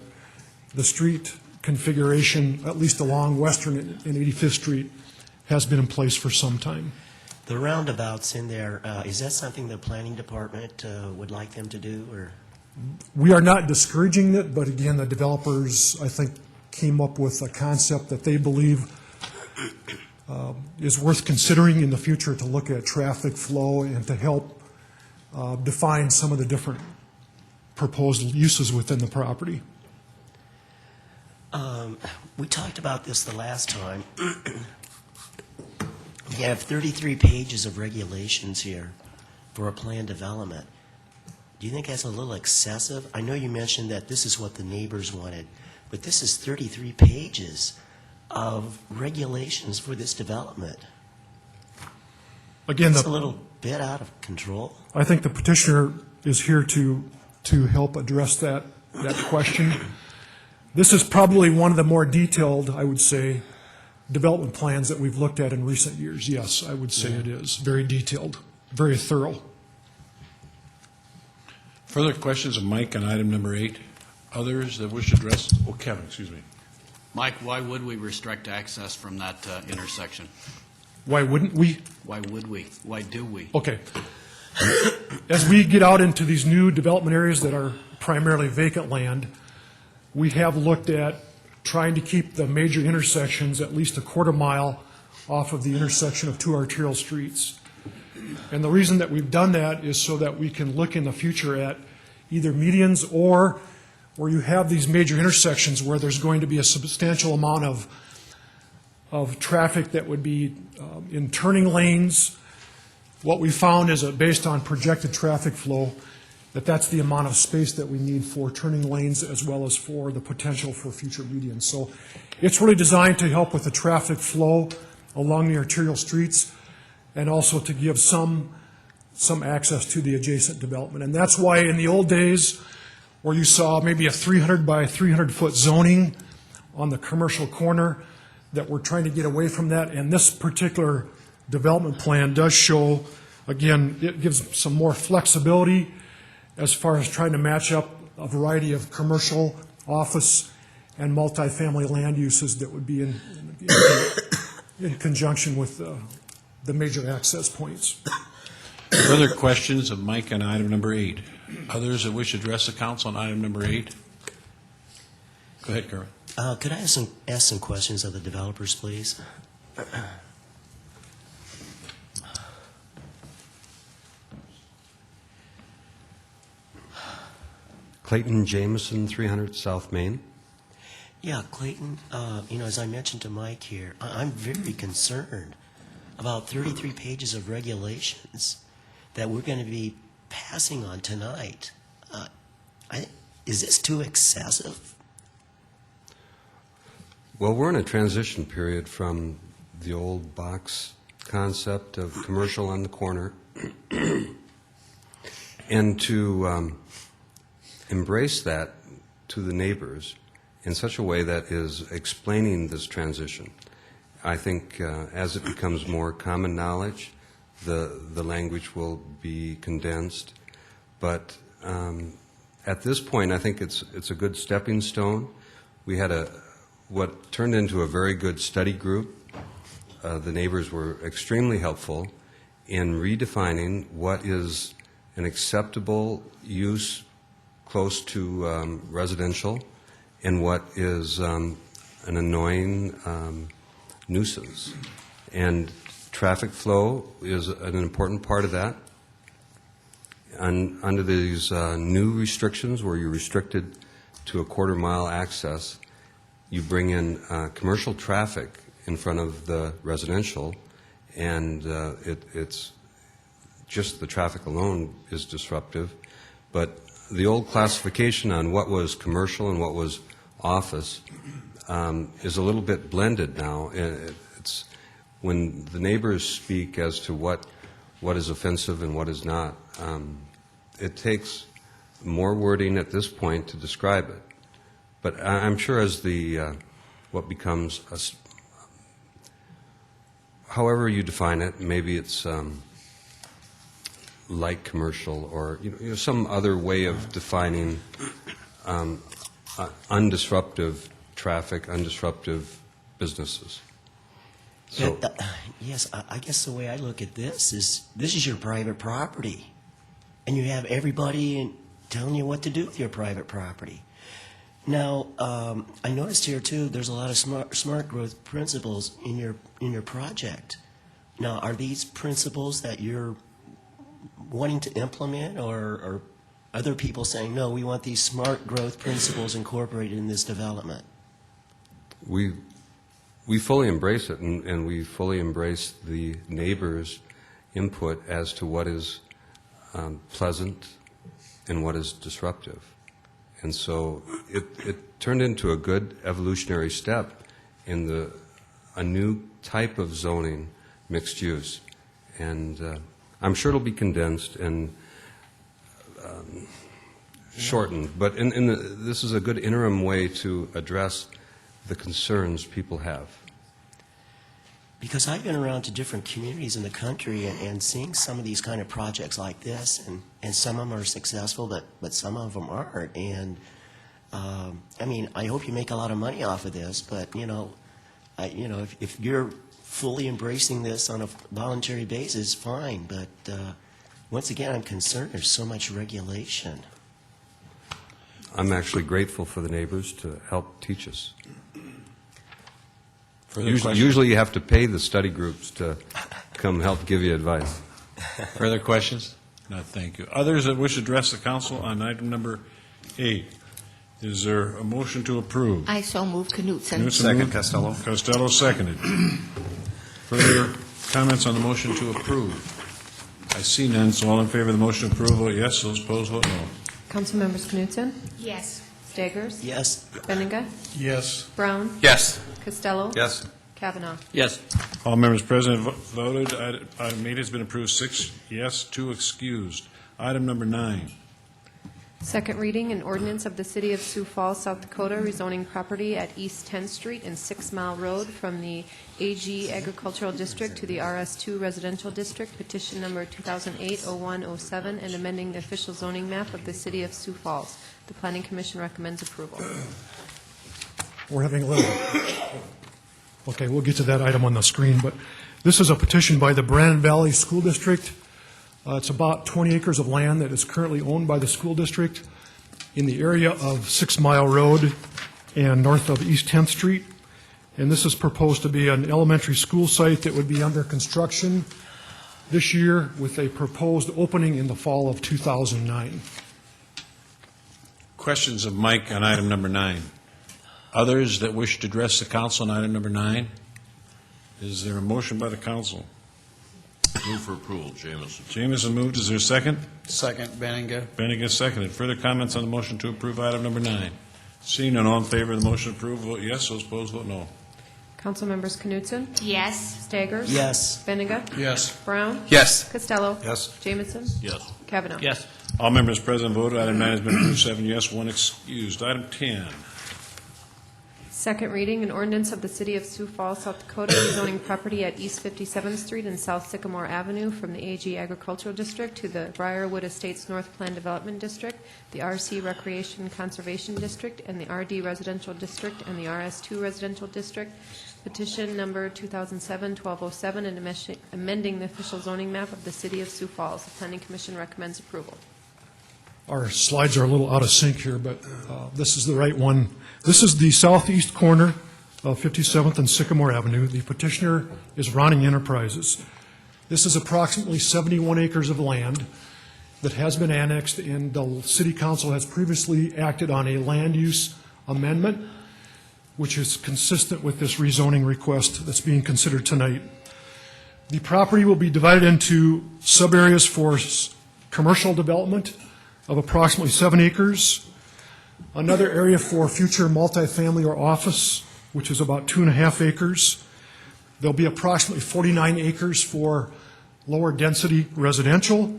the street configuration, at least along Western and 85th Street, has been in place for some time. The roundabouts in there, is that something the planning department would like them to do, or? We are not discouraging it, but again, the developers, I think, came up with a concept that they believe is worth considering in the future to look at traffic flow and to help define some of the different proposed uses within the property. We talked about this the last time. You have 33 pages of regulations here for a planned development. Do you think that's a little excessive? I know you mentioned that this is what the neighbors wanted, but this is 33 pages of regulations for this development. Again, it's a little bit out of control. I think the petitioner is here to help address that question. This is probably one of the more detailed, I would say, development plans that we've looked at in recent years. Yes, I would say it is. Very detailed, very thorough. Further questions of Mike on item number 8? Others that wish to address? Oh, Kevin, excuse me. Mike, why would we restrict access from that intersection? Why wouldn't we? Why would we? Why do we? Okay. As we get out into these new development areas that are primarily vacant land, we have looked at trying to keep the major intersections at least a quarter mile off of the intersection of two arterial streets. And the reason that we've done that is so that we can look in the future at either medians or where you have these major intersections where there's going to be a substantial amount of traffic that would be in turning lanes. What we found is that based on projected traffic flow, that's the amount of space that we need for turning lanes as well as for the potential for future medians. So it's really designed to help with the traffic flow along the arterial streets and also to give some access to the adjacent development. And that's why in the old days where you saw maybe a 300 by 300 foot zoning on the commercial corner, that we're trying to get away from that. And this particular development plan does show, again, it gives some more flexibility as far as trying to match up a variety of commercial, office, and multifamily land uses that would be in conjunction with the major access points. Further questions of Mike on item number 8? Others that wish to address the council on item number 8? Go ahead, Kerwin. Could I ask some questions of the developers, please? Clayton Jameson, 300 South Main. Yeah, Clayton, as I mentioned to Mike here, I'm very concerned about 33 pages of regulations that we're going to be passing on tonight. Is this too excessive? Well, we're in a transition period from the old box concept of commercial on the corner and to embrace that to the neighbors in such a way that is explaining this transition. I think as it becomes more common knowledge, the language will be condensed. But At this point, I think it's a good stepping stone. We had what turned into a very good study group. The neighbors were extremely helpful in redefining what is an acceptable use close to residential and what is an annoying nuisance. And traffic flow is an important part of that. And under these new restrictions where you're restricted to a quarter-mile access, you bring in commercial traffic in front of the residential, and it's just the traffic alone is disruptive. But the old classification on what was commercial and what was office is a little bit blended now. It's when the neighbors speak as to what is offensive and what is not. It takes more wording at this point to describe it. But I'm sure as what becomes, however you define it, maybe it's light commercial or some other way of defining undisruptive traffic, undisruptive businesses. So, Yes, I guess the way I look at this is your private property, and you have everybody telling you what to do with your private property. Now, I noticed here too, there's a lot of smart growth principles in your project. Now, are these principles that you're wanting to implement, or other people saying, no, we want these smart growth principles incorporated in this development? We fully embrace it, and we fully embrace the neighbors' input as to what is pleasant and what is disruptive. And so it turned into a good evolutionary step in a new type of zoning, mixed use. And I'm sure it'll be condensed and shortened, but this is a good interim way to address the concerns people have. Because I've been around to different communities in the country and seeing some of these kind of projects like this, and some of them are successful, but some of them aren't. And I mean, I hope you make a lot of money off of this, but if you're fully embracing this on a voluntary basis, fine. But once again, I'm concerned there's so much regulation. I'm actually grateful for the neighbors to help teach us. Usually you have to pay the study groups to come help give you advice. Further questions? No, thank you. Others that wish to address the council on item number 8? Is there a motion to approve? I so move. Knutson. Second, Costello. Costello seconded. Further comments on the motion to approve? I see none, so all in favor of the motion to approve, vote yes. Those opposed, vote no. Councilmembers Knutson? Yes. Staggers? Yes. Benega? Yes. Brown? Yes. Costello? Yes. Kavanaugh? Yes. All members present voted. Item 8 has been approved. 6 yes, 2 excused. Item number 9. Second reading, an ordinance of the City of Sioux Falls, South Dakota, rezoning property at East 10th Street and 6 Mile Road from the AG Agricultural District to the RS2 Residential District, petition number 2008-0107, and amending the official zoning map of the City of Sioux Falls. The Planning Commission recommends approval. We're having a little, okay, we'll get to that item on the screen, but this is a petition by the Brandon Valley School District. It's about 20 acres of land that is currently owned by the school district in the area of 6 Mile Road and north of East 10th Street. And this is proposed to be an elementary school site that would be under construction this year with a proposed opening in the fall of 2009. Questions of Mike on item number 9? Others that wish to address the council on item number 9? Is there a motion by the council? Move for approval, Jamison. Jamison moved. Is there a second? Second, Benninga. Bennigan seconded. Further comments on the motion to approve item number 9? Seeing none, all in favor of the motion to approve, vote yes. Those opposed, vote no. Councilmembers Knutson? Yes. Staggers? Yes. Benega? Yes. Brown? Yes. Costello? Yes. Jamison? Yes. Kavanaugh? Yes. All members present voted. Item 9 has been approved. 7 yes, 1 excused. Item 10. Second reading, an ordinance of the City of Sioux Falls, South Dakota, rezoning property at East 57th Street and South Sycamore Avenue from the AG Agricultural District to the Briarwood Estates North Plan Development District, the RC Recreation Conservation District, and the RD Residential District, and the RS2 Residential District. Petition number 2007-1207, and amending the official zoning map of the City of Sioux Falls. The Planning Commission recommends approval. Our slides are a little out of sync here, but this is the right one. This is the southeast corner of 57th and Sycamore Avenue. The petitioner is Ronning Enterprises. This is approximately 71 acres of land that has been annexed, and the City Council has previously acted on a land use amendment, which is consistent with this rezoning request that's being considered tonight. The property will be divided into sub-areas for commercial development of approximately 7 acres, another area for future multifamily or office, which is about 2.5 acres. There'll be approximately 49 acres for lower density residential,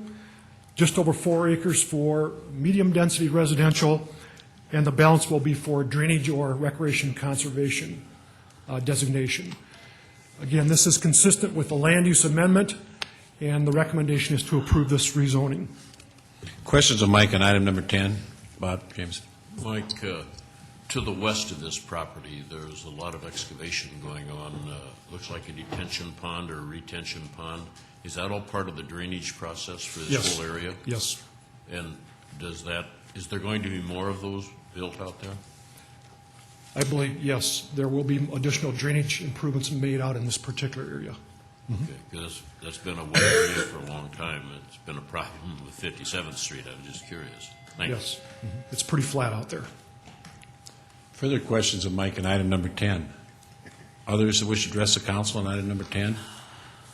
just over 4 acres for medium density residential, and the balance will be for drainage or recreation conservation designation. Again, this is consistent with the land use amendment, and the recommendation is to approve this rezoning. Questions of Mike on item number 10? Bob, James? Mike, to the west of this property, there's a lot of excavation going on. Looks like a detention pond or a retention pond. Is that all part of the drainage process for this Yes. whole area? Yes. And is there going to be more of those built out there? I believe, yes, there will be additional drainage improvements made out in this particular area. Okay, because that's been a wet area for a long time. It's been a problem with 57th Street. I was just curious. Thanks. Yes. It's pretty flat out there. Further questions of Mike on item number 10? Others that wish to address the council on item number 10?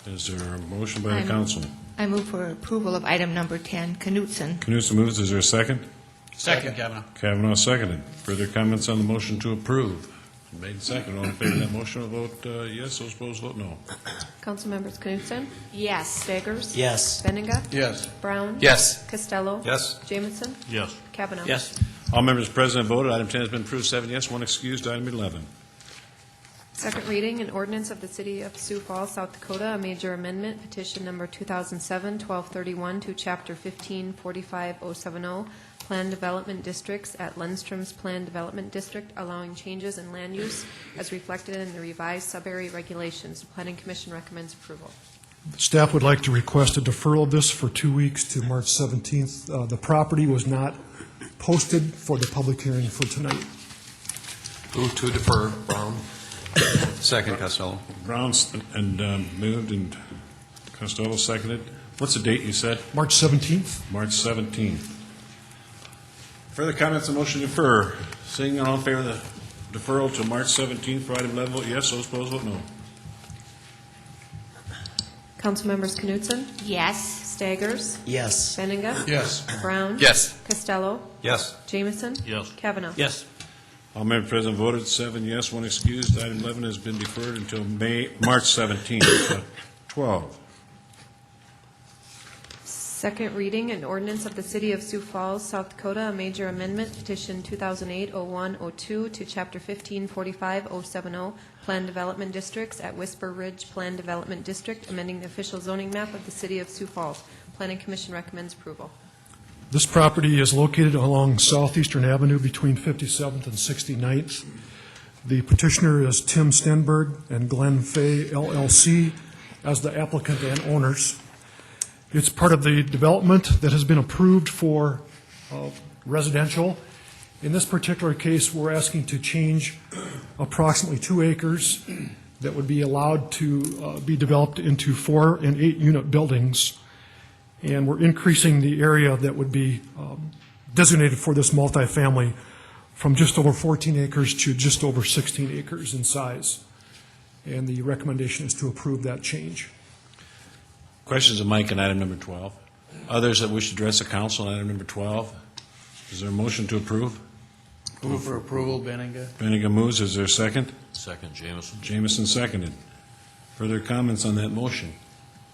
Is there a motion by the council? I move for approval of item number 10, Knutson. Knutson moves. Is there a second? Second, Kavanaugh. Kavanaugh seconded. Further comments on the motion to approve? Made and seconded. All in favor of that motion will vote yes. Those opposed vote no. Council members Knutson? Yes. Staggers? Yes. Benninga? Yes. Brown? Yes. Costello? Yes. Jamison? Yes. Kavanaugh? Yes. All members present voted. Item 10 has been approved, 7 yes, 1 excused. Item 11. Second reading, an ordinance of the City of Sioux Falls, South Dakota, a major amendment, petition number 2007-1231 to Chapter 15-45070, Plan Development Districts at Lundstrom's Plan Development District, allowing changes in land use as reflected in the revised sub-area regulations. The Planning Commission recommends approval. Staff would like to request a deferral of this for 2 weeks to March 17th. The property was not posted for the public hearing for tonight. Move to defer, Brown. Second, Costello. Brown's and moved and Costello seconded. What's the date you said? March 17th? March 17th. Further comments on motion to defer? Seeing none, all in favor of the deferral to March 17th for item 11, vote yes. Those opposed, vote no. Council members Knutson? Yes. Staggers? Yes. Benninga? Yes. Brown? Yes. Costello? Yes. Jamison? Yes. Kavanaugh? Yes. All members present voted 7 yes, 1 excused. Item 11 has been deferred until March 17th. 12. Second reading, an ordinance of the City of Sioux Falls, South Dakota, a major amendment, petition 2008-0102 to Chapter 15-45070, Plan Development Districts at Whisper Ridge Plan Development District, amending the official zoning map of the City of Sioux Falls. Planning Commission recommends approval. This property is located along Southeastern Avenue between 57th and 69th. The petitioner is Tim Stenberg and Glenn Fay, LLC, as the applicant and owners. It's part of the development that has been approved for residential. In this particular case, we're asking to change approximately 2 acres that would be allowed to be developed into 4 and 8 unit buildings. And we're increasing the area that would be designated for this multifamily from just over 14 acres to just over 16 acres in size. And the recommendation is to approve that change. Questions of Mike on item number 12? Others that wish to address the council on item number 12? Is there a motion to approve? Move for approval, Benninga. Benninga moves. Is there a second? Second, Jamison. Jamison seconded. Further comments on that motion?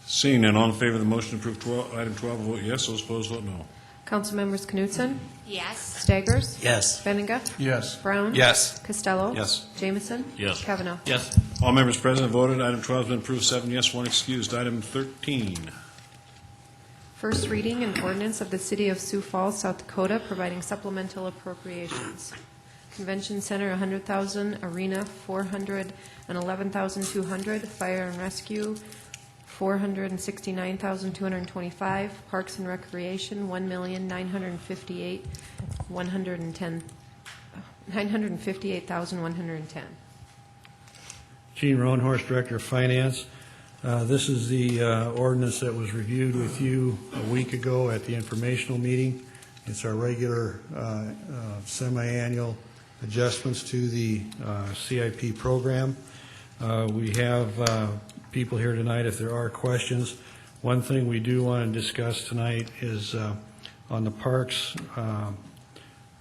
Seeing none, all in favor of the motion to approve item 12, vote yes. Those opposed, vote no. Councilmembers Knutson? Yes. Staggers? Yes. Benninga? Yes. Brown? Yes. Costello? Yes. Jameson? Yes. Kavanaugh? Yes. All members present voted. Item 12 has been approved, 7 yes, 1 excused. Item 13. First reading and ordinance of the City of Sioux Falls, South Dakota, providing supplemental appropriations. Convention Center, $100,000, Arena, $411,200, Fire and Rescue, $469,225, Parks and Recreation, $958,110. Gene Roanhorse, Director of Finance. This is the ordinance that was reviewed with you a week ago at the informational meeting. It's our regular semi-annual adjustments to the CIP program. We have people here tonight if there are questions. One thing we do want to discuss tonight is on the parks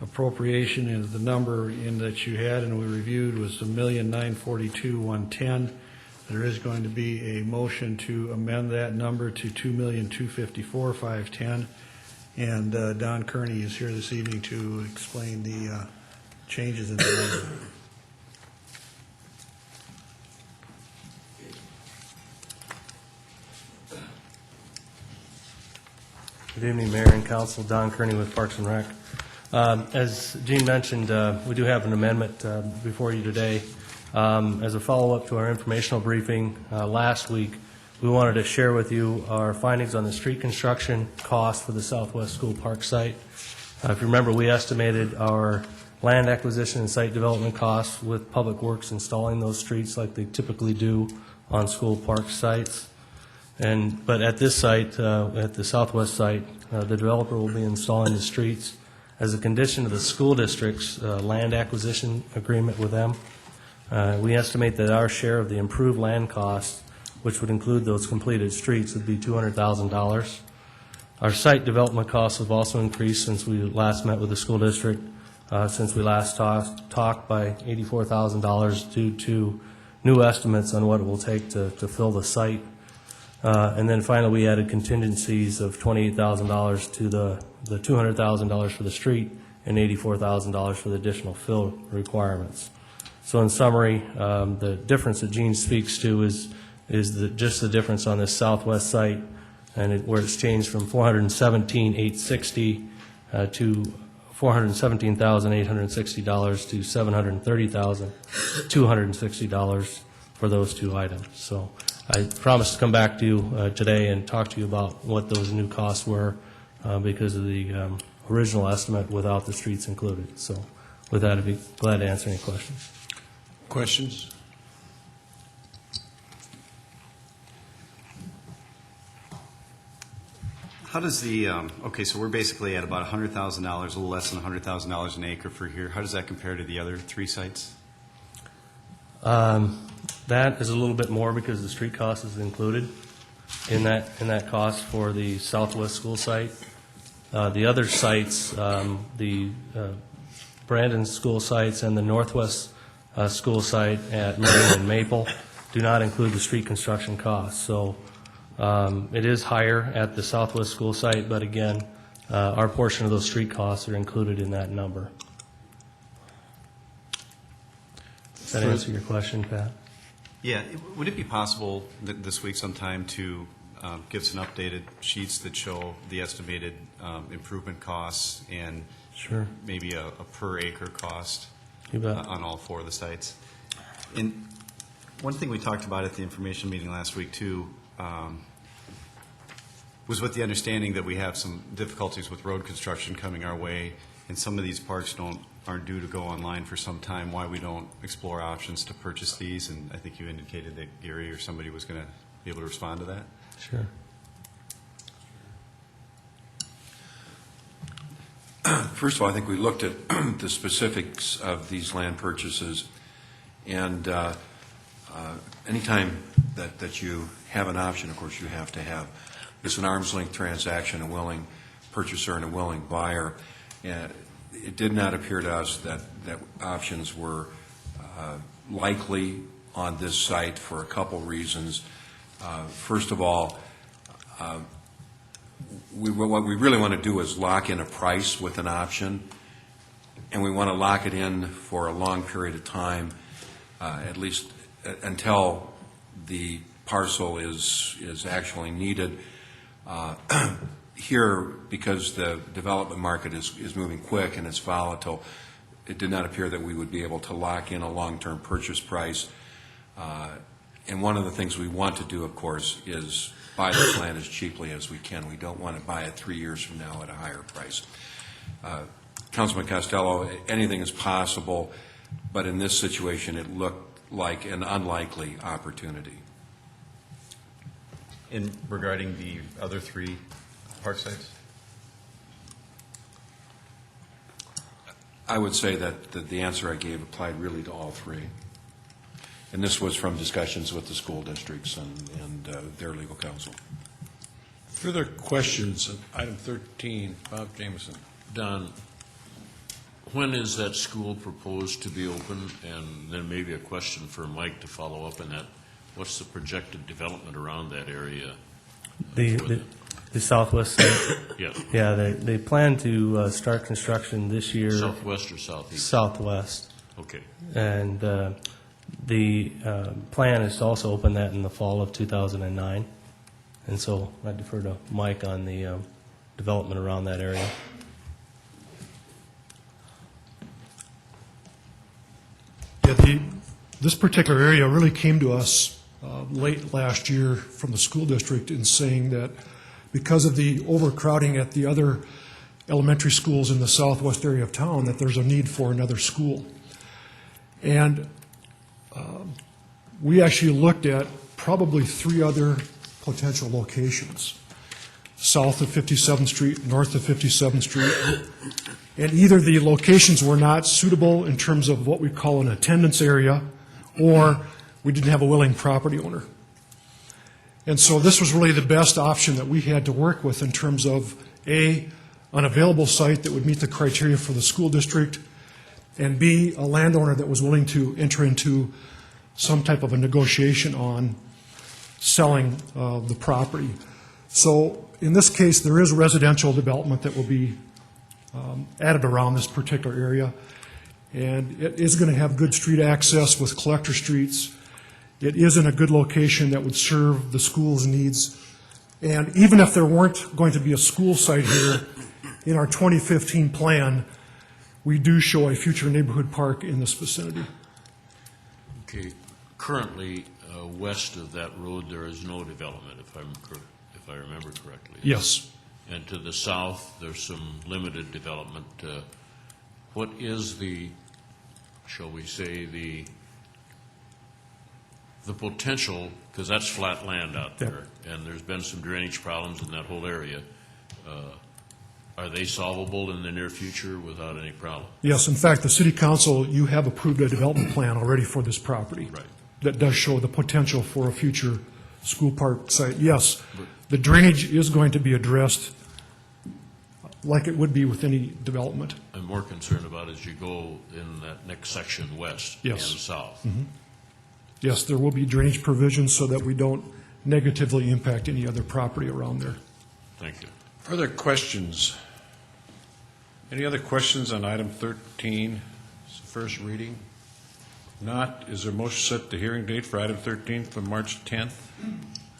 appropriation, is the number in that you had and we reviewed was $1,942,110. There is going to be a motion to amend that number to $2,254,510. And Don Kearney is here this evening to explain the changes in the number. Good evening, Mayor and Council. Don Kearney with Parks and Rec. As Gene mentioned, we do have an amendment before you today. As a follow-up to our informational briefing last week, we wanted to share with you our findings on the street construction cost for the Southwest School Park site. If you remember, we estimated our land acquisition and site development costs with Public Works installing those streets like they typically do on school park sites. But at this site, at the Southwest site, the developer will be installing the streets as a condition of the school district's land acquisition agreement with them. We estimate that our share of the improved land costs, which would include those completed streets, would be $200,000. Our site development costs have also increased since we last met with the school district, since we last talked by $84,000 due to new estimates on what it will take to fill the site. And then finally, we added contingencies of $28,000 to the $200,000 for the street and $84,000 for the additional fill requirements. So in summary, the difference that Gene speaks to is just the difference on this Southwest site, and where it's changed from $417,860 to $417,860 to $730,260 for those two items. So I promised to come back to you today and talk to you about what those new costs were because of the original estimate without the streets included. So with that, I'd be glad to answer any questions. Questions? How does the, okay, so we're basically at about $100,000, a little less than $100,000 an acre for here. How does that compare to the other three sites? That is a little bit more because the street cost is included in that cost for the Southwest school site. The other sites, the Brandon school sites and the Northwest school site at Marine and Maple do not include the street construction costs. So it is higher at the Southwest school site, but again, our portion of those street costs are included in that number. Does that answer your question, Pat? Yeah. Would it be possible this week sometime to give some updated sheets that show the estimated improvement costs and Sure. maybe a per acre cost You bet. on all four of the sites? And one thing we talked about at the information meeting last week too was with the understanding that we have some difficulties with road construction coming our way, and some of these parks aren't due to go online for some time, why we don't explore options to purchase these. And I think you indicated that Gary or somebody was going to be able to respond to that. Sure. First of all, I think we looked at the specifics of these land purchases, and anytime that you have an option, of course, you have to have. It's an arm's length transaction, a willing purchaser and a willing buyer. And it did not appear to us that options were likely on this site for a couple reasons. First of all, what we really want to do is lock in a price with an option, and we want to lock it in for a long period of time, at least until the parcel is actually needed. Here, because the development market is moving quick and it's volatile, it did not appear that we would be able to lock in a long-term purchase price. And one of the things we want to do, of course, is buy this land as cheaply as we can. We don't want to buy it 3 years from now at a higher price. Councilman Costello, anything is possible, but in this situation, it looked like an unlikely opportunity. Regarding the other 3 park sites? I would say that the answer I gave applied really to all 3. And this was from discussions with the school districts and their legal counsel. Further questions on item 13, Bob Jameson. Don, when is that school proposed to be open? And then maybe a question for Mike to follow up on that. What's the projected development around that area? The southwest side? Yes. Yeah, they plan to start construction this year. Southwest or southeast? Southwest. Okay. And the plan is to also open that in the fall of 2009. And so I defer to Mike on the development around that area. Yeah, this particular area really came to us late last year from the school district in saying that because of the overcrowding at the other elementary schools in the southwest area of town, that there's a need for another school. And we actually looked at probably 3 other potential locations, south of 57th Street, north of 57th Street. And either the locations were not suitable in terms of what we call an attendance area, or we didn't have a willing property owner. And so this was really the best option that we had to work with in terms of, A, an available site that would meet the criteria for the school district, and B, a landowner that was willing to enter into some type of a negotiation on selling the property. So in this case, there is residential development that will be added around this particular area, and it is going to have good street access with collector streets. It is in a good location that would serve the school's needs. And even if there weren't going to be a school site here, in our 2015 plan, we do show a future neighborhood park in this vicinity. Okay. Currently, west of that road, there is no development, if I remember correctly. Yes. And to the south, there's some limited development. What is the, shall we say, the potential, because that's flat land out there, and there's been some drainage problems in that whole area. Are they solvable in the near future without any problem? Yes. In fact, the city council, you have approved a development plan already for this property. Right. That does show the potential for a future school park site. Yes, the drainage is going to be addressed like it would be with any development. I'm more concerned about as you go in that next section west and south. Mm-hmm. Yes, there will be drainage provisions so that we don't negatively impact any other property around there. Thank you. Further questions? Any other questions on item 13? It's the first reading. Not, is there a motion set the hearing date for item 13 for March 10th?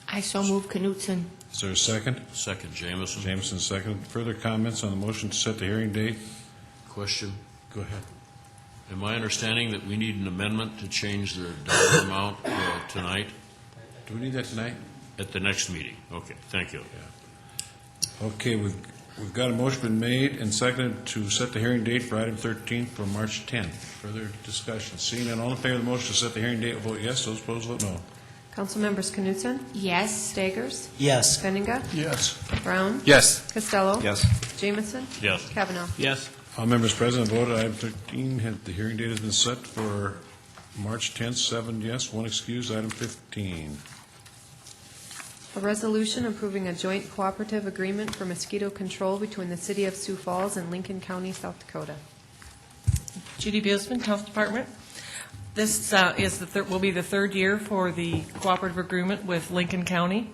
I so move Knutson. Is there a second? Second, Jameson. Jameson, second. Further comments on the motion to set the hearing date? Question. Go ahead. Am I understanding that we need an amendment to change the dollar amount tonight? Do we need that tonight? At the next meeting. Okay, thank you. Yeah. Okay, we've got a motion been made and seconded to set the hearing date for item 13 for March 10th. Further discussion. Seeing none, all in favor of the motion to set the hearing date will vote yes. Those opposed vote no. Council members Knutson? Yes. Staggers? Yes. Benninga? Yes. Brown? Yes. Costello? Yes. Jameson? Yes. Kavanaugh? Yes. All members present voted. Item 13, the hearing date has been set for March 10th, 7 yes, 1 excused. Item 15. A resolution approving a joint cooperative agreement for mosquito control between the City of Sioux Falls and Lincoln County, South Dakota. Judy Bielsman, Health Department. This will be the third year for the cooperative agreement with Lincoln County.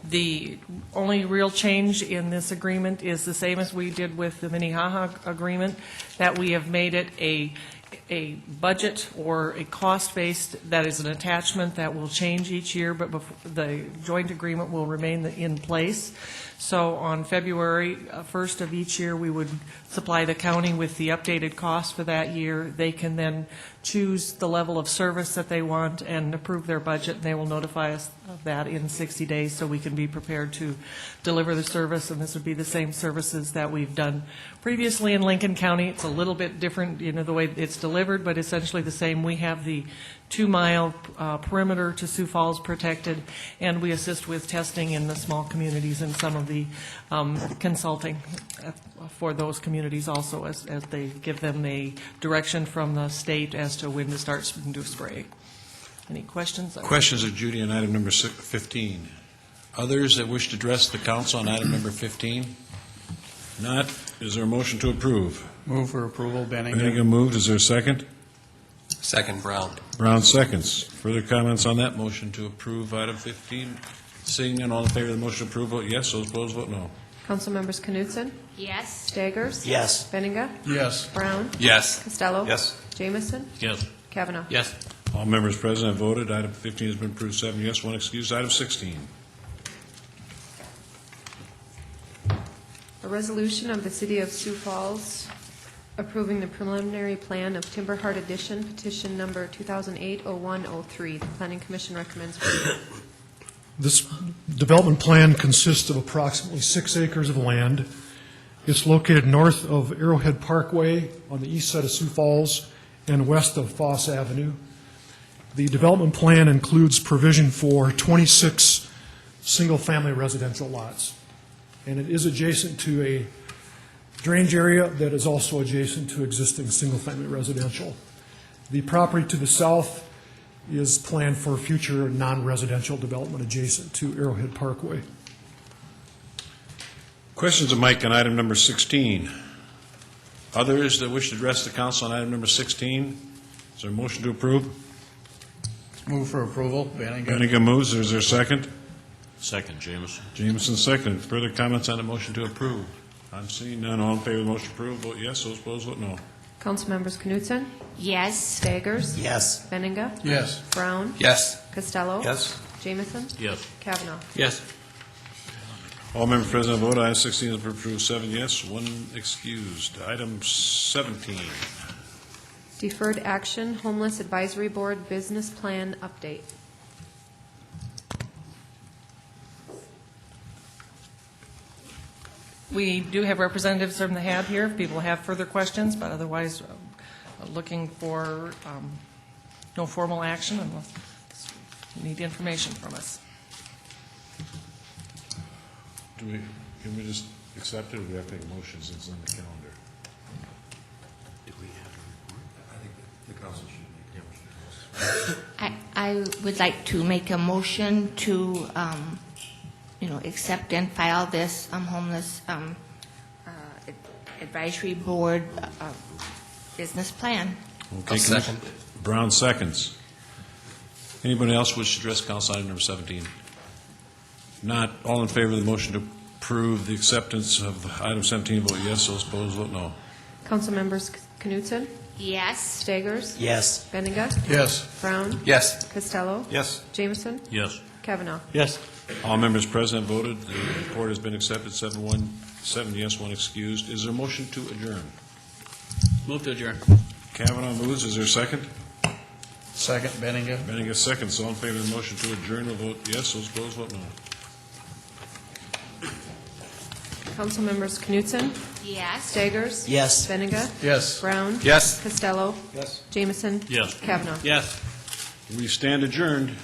The only real change in this agreement is the same as we did with the Minnehaha agreement, that we have made it a budget or a cost-based that is an attachment that will change each year, but the joint agreement will remain in place. So on February 1st of each year, we would supply the county with the updated cost for that year. They can then choose the level of service that they want and approve their budget, and they will notify us of that in 60 days so we can be prepared to deliver the service. And this would be the same services that we've done previously in Lincoln County. It's a little bit different, the way it's delivered, but essentially the same. We have the 2-mile perimeter to Sioux Falls protected, and we assist with testing in the small communities and some of the consulting for those communities also as they give them a direction from the state as to when to start to spray. Any questions? Questions of Judy on item number 15. Others that wish to address the council on item number 15? Not. Is there a motion to approve? Move for approval, Benninga. Benninga moved. Is there a second? Second, Brown. Brown seconds. Further comments on that motion to approve item 15? Seeing none, all in favor of the motion to approve, vote yes. Those opposed, vote no. Council members Knutson? Yes. Staggers? Yes. Benninga? Yes. Brown? Yes. Costello? Yes. Jamison? Yes. Kavanaugh? Yes. All members present have voted. Item 15 has been approved, 7 yes, 1 excused. Item 16. A resolution of the City of Sioux Falls approving the preliminary plan of Timber Heart Addition, petition number 2008-0103. The Planning Commission recommends approval. This development plan consists of approximately 6 acres of land. It's located north of Arrowhead Parkway on the east side of Sioux Falls and west of Foss Avenue. The development plan includes provision for 26 single-family residential lots, and it is adjacent to a drainage area that is also adjacent to existing single-family residential. The property to the south is planned for future non-residential development adjacent to Arrowhead Parkway. Questions of Mike on item number 16? Others that wish to address the council on item number 16? Is there a motion to approve? Move for approval, Benninga. Benninga moves. Is there a second? Second, Jameson. Jameson second. Further comments on the motion to approve? I'm seeing none. All in favor of the motion to approve, vote yes. Those opposed, vote no. Council members Knutson? Yes. Staggers? Yes. Benninga? Yes. Brown? Yes. Costello? Yes. Jamison? Yes. Kavanaugh? Yes. All members present have voted. Item 16 has been approved, 7 yes, 1 excused. Item 17. Deferred action, Homeless Advisory Board Business Plan Update. We do have representatives from the HAB here if people have further questions, but otherwise looking for no formal action unless you need information from us. Can we just accept it, or do we have to take a motion since it's on the calendar? Do we have a report? I think the council should make a motion. I would like to make a motion to, accept and file this homeless advisory board business plan. Okay, second. Brown seconds. Anybody else wish to address council item number 17? Not. All in favor of the motion to approve the acceptance of item 17, vote yes. Those opposed, vote no. Council members Knutson? Yes. Staggers? Yes. Benninga? Yes. Brown? Yes. Costello? Yes. Jamison? Yes. Kavanaugh? Yes. All members present voted. The report has been accepted, 7 yes, 1 excused. Is there a motion to adjourn? Move to adjourn. Kavanaugh moves. Is there a second? Second, Benninga. Benninga seconds. All in favor of the motion to adjourn will vote yes. Those opposed, vote no. Council members Knutson? Yes. Staggers? Yes. Benninga? Yes. Brown? Yes. Costello? Yes. Jamison? Yes. Kavanaugh? Yes. We stand adjourned.